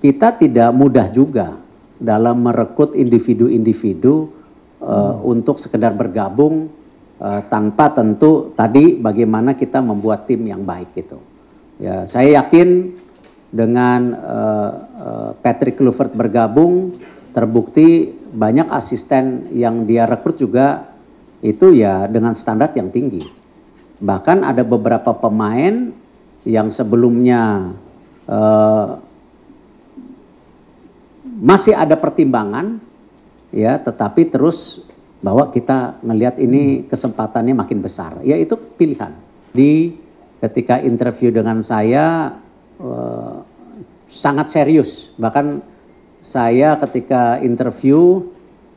kita tidak mudah juga dalam merekrut individu-individu untuk sekedar bergabung tanpa tentu tadi bagaimana kita membuat tim yang baik gitu. Ya, saya yakin dengan Patrick Kluivert bergabung, terbukti banyak asisten yang dia rekrut juga itu ya dengan standar yang tinggi. Bahkan ada beberapa pemain yang sebelumnya masih ada pertimbangan, ya, tetapi terus bahwa kita ngelihat ini kesempatannya makin besar, ya itu pilihan. Ketika interview dengan saya sangat serius, bahkan saya ketika interview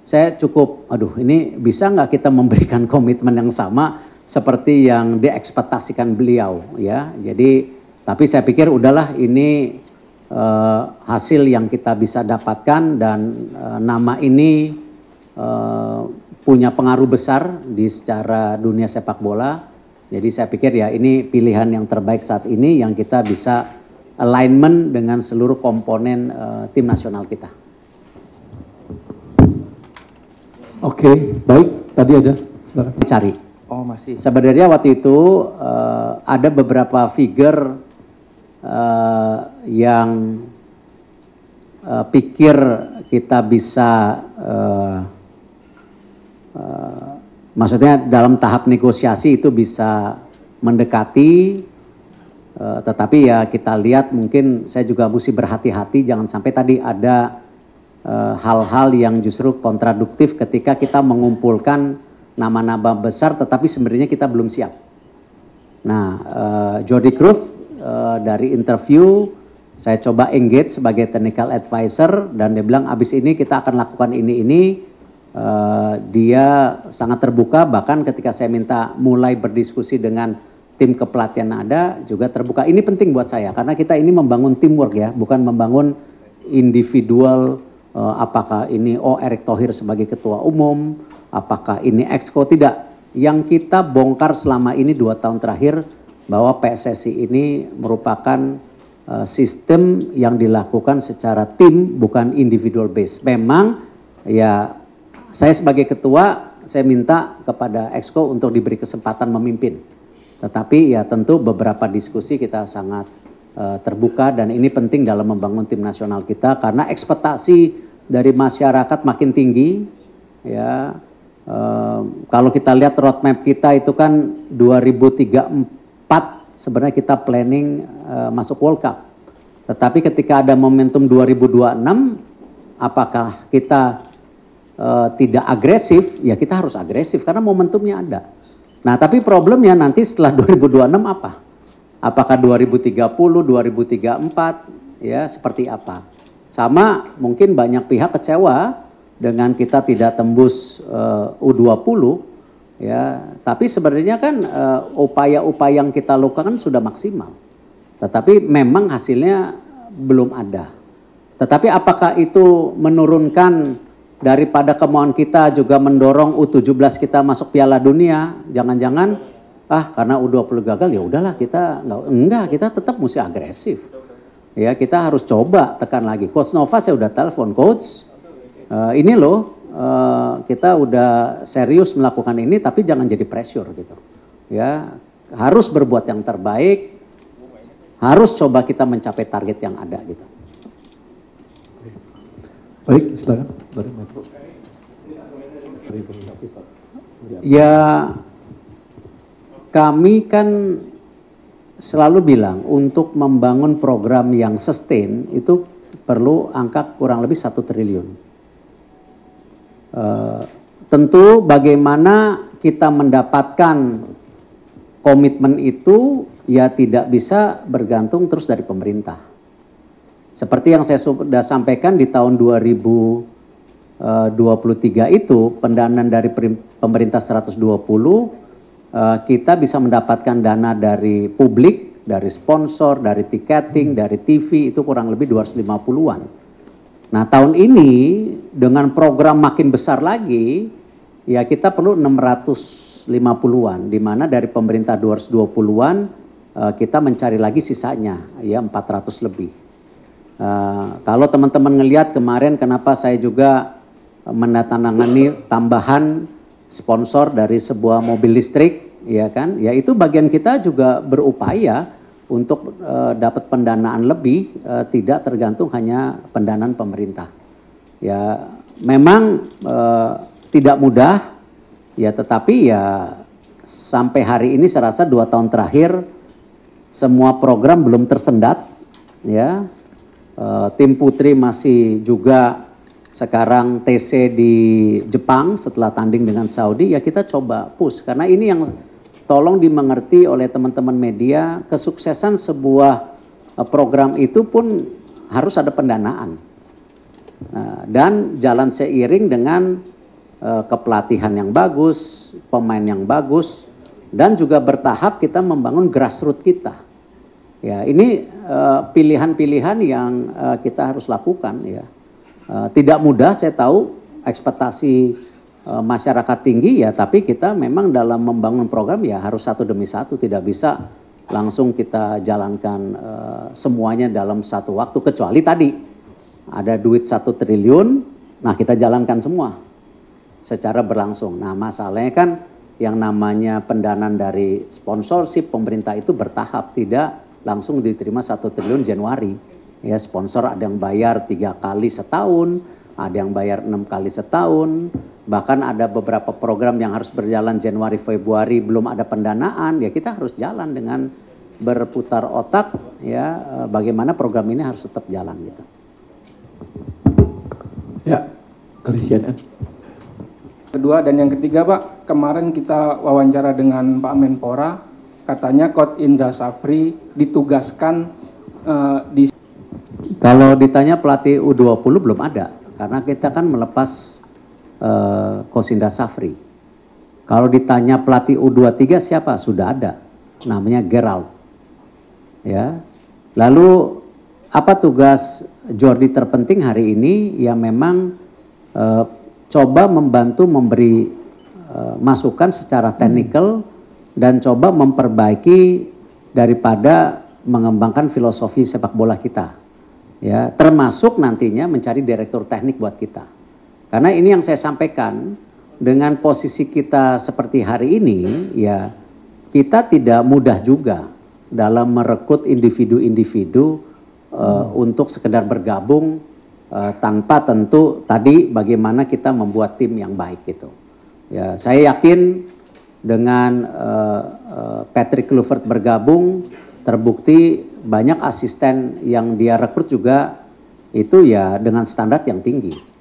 saya cukup, aduh ini bisa nggak kita memberikan komitmen yang sama seperti yang diekspektasikan beliau, ya. Jadi tapi saya pikir udahlah ini hasil yang kita bisa dapatkan dan nama ini punya pengaruh besar di secara dunia sepak bola. Jadi saya pikir ya ini pilihan yang terbaik saat ini yang kita bisa alignment dengan seluruh komponen tim nasional kita. Oke, baik. Tadi ada. Cari. Oh masih. Sebenarnya waktu itu ada beberapa figure yang pikir kita bisa maksudnya dalam tahap negosiasi itu bisa mendekati, tetapi ya kita lihat mungkin saya juga mesti berhati-hati jangan sampai tadi ada hal-hal yang justru kontraduktif ketika kita mengumpulkan nama-nama besar tetapi sebenarnya kita belum siap. Nah, Jordi Cruyff dari interview saya coba engage sebagai technical advisor dan dia bilang abis ini kita akan lakukan ini. Dia sangat terbuka, bahkan ketika saya minta mulai berdiskusi dengan tim kepelatihan ada juga terbuka. Ini penting buat saya karena kita ini membangun teamwork ya, bukan membangun individual. Apakah ini Erick Thohir sebagai ketua umum, apakah ini Exco, tidak. Yang kita bongkar selama ini 2 tahun terakhir bahwa PSSI ini merupakan sistem yang dilakukan secara tim bukan individual base. Memang ya saya sebagai ketua, saya minta kepada Exco untuk diberi kesempatan memimpin. Tetapi ya tentu beberapa diskusi kita sangat terbuka dan ini penting dalam membangun tim nasional kita karena ekspektasi dari masyarakat makin tinggi. Ya, kalau kita lihat roadmap kita itu kan 2034 sebenarnya kita planning masuk World Cup. Tetapi ketika ada momentum 2026, apakah kita tidak agresif, ya kita harus agresif karena momentumnya ada. Nah tapi problemnya nanti setelah 2026 apa? Apakah 2030, 2034, ya seperti apa? Sama mungkin banyak pihak kecewa dengan kita tidak tembus U20, ya. Tapi sebenarnya kan upaya-upaya yang kita lakukan sudah maksimal. Tetapi memang hasilnya belum ada. Tetapi apakah itu menurunkan daripada kemauan kita juga mendorong U17 kita masuk Piala Dunia, jangan-jangan karena U20 gagal ya udahlah kita enggak, kita tetap mesti agresif. Ya, kita harus coba tekan lagi. Coach Nova saya udah telepon, coach. Ini loh kita udah serius melakukan ini tapi jangan jadi pressure gitu. Ya, harus berbuat yang terbaik. Harus coba kita mencapai target yang ada gitu. Baik, silakan. Ya, kami kan selalu bilang untuk membangun program yang sustain itu perlu angka kurang lebih 1 triliun. Tentu bagaimana kita mendapatkan komitmen itu ya tidak bisa bergantung terus dari pemerintah. Seperti yang saya sudah sampaikan di tahun 2023 itu pendanaan dari pemerintah 120, kita bisa mendapatkan dana dari publik, dari sponsor, dari tiketing, dari TV itu kurang lebih 250-an. Nah tahun ini dengan program makin besar lagi, ya kita perlu 650-an, di mana dari pemerintah 220-an kita mencari lagi sisanya, ya 400 lebih. Kalau teman-teman ngelihat kemarin kenapa saya juga menandatangani tambahan sponsor dari sebuah mobil listrik, ya kan? Ya itu bagian kita juga berupaya untuk dapat pendanaan lebih, tidak tergantung hanya pendanaan pemerintah. Ya memang tidak mudah, ya tetapi ya sampai hari ini saya rasa 2 tahun terakhir semua program belum tersendat, ya. Tim putri masih juga sekarang TC di Jepang setelah tanding dengan Saudi, ya kita coba push. Karena ini yang tolong dimengerti oleh teman-teman media, kesuksesan sebuah program itu pun harus ada pendanaan. Dan jalan seiring dengan kepelatihan yang bagus, pemain yang bagus, dan juga bertahap kita membangun grassroots kita. Ya, ini pilihan-pilihan yang kita harus lakukan, ya. Tidak mudah, saya tahu ekspektasi masyarakat tinggi, ya, tapi kita memang dalam membangun program ya harus satu demi satu, tidak bisa langsung kita jalankan semuanya dalam satu waktu, kecuali tadi ada duit 1 triliun, nah kita jalankan semua secara berlangsung. Nah masalahnya kan yang namanya pendanaan dari sponsorship pemerintah itu bertahap, tidak langsung diterima 1 triliun Januari. Ya sponsor ada yang bayar 3 kali setahun, ada yang bayar 6 kali setahun, bahkan ada beberapa program yang harus berjalan Januari Februari belum ada pendanaan, ya kita harus jalan dengan berputar otak, ya bagaimana program ini harus tetap jalan gitu. Ya, dari CNN. Kedua dan yang ketiga Pak, kemarin kita wawancara dengan Pak Menpora, katanya Coach Indra Safri ditugaskan di... Kalau ditanya pelatih U20 belum ada, karena kita kan melepas Coach Indra Safri. Kalau ditanya pelatih U23 siapa? Sudah ada, namanya Gerald. Ya. Lalu apa tugas Jordi terpenting hari ini? Ya memang coba membantu memberi masukan secara teknikal dan coba memperbaiki daripada mengembangkan filosofi sepak bola kita, ya termasuk nantinya mencari direktur teknik buat kita. Karena ini yang saya sampaikan, dengan posisi kita seperti hari ini, ya kita tidak mudah juga dalam merekrut individu-individu untuk sekedar bergabung tanpa tentu tadi bagaimana kita membuat tim yang baik gitu. Ya saya yakin dengan Patrick Kluivert bergabung, terbukti banyak asisten yang dia rekrut juga itu ya dengan standar yang tinggi.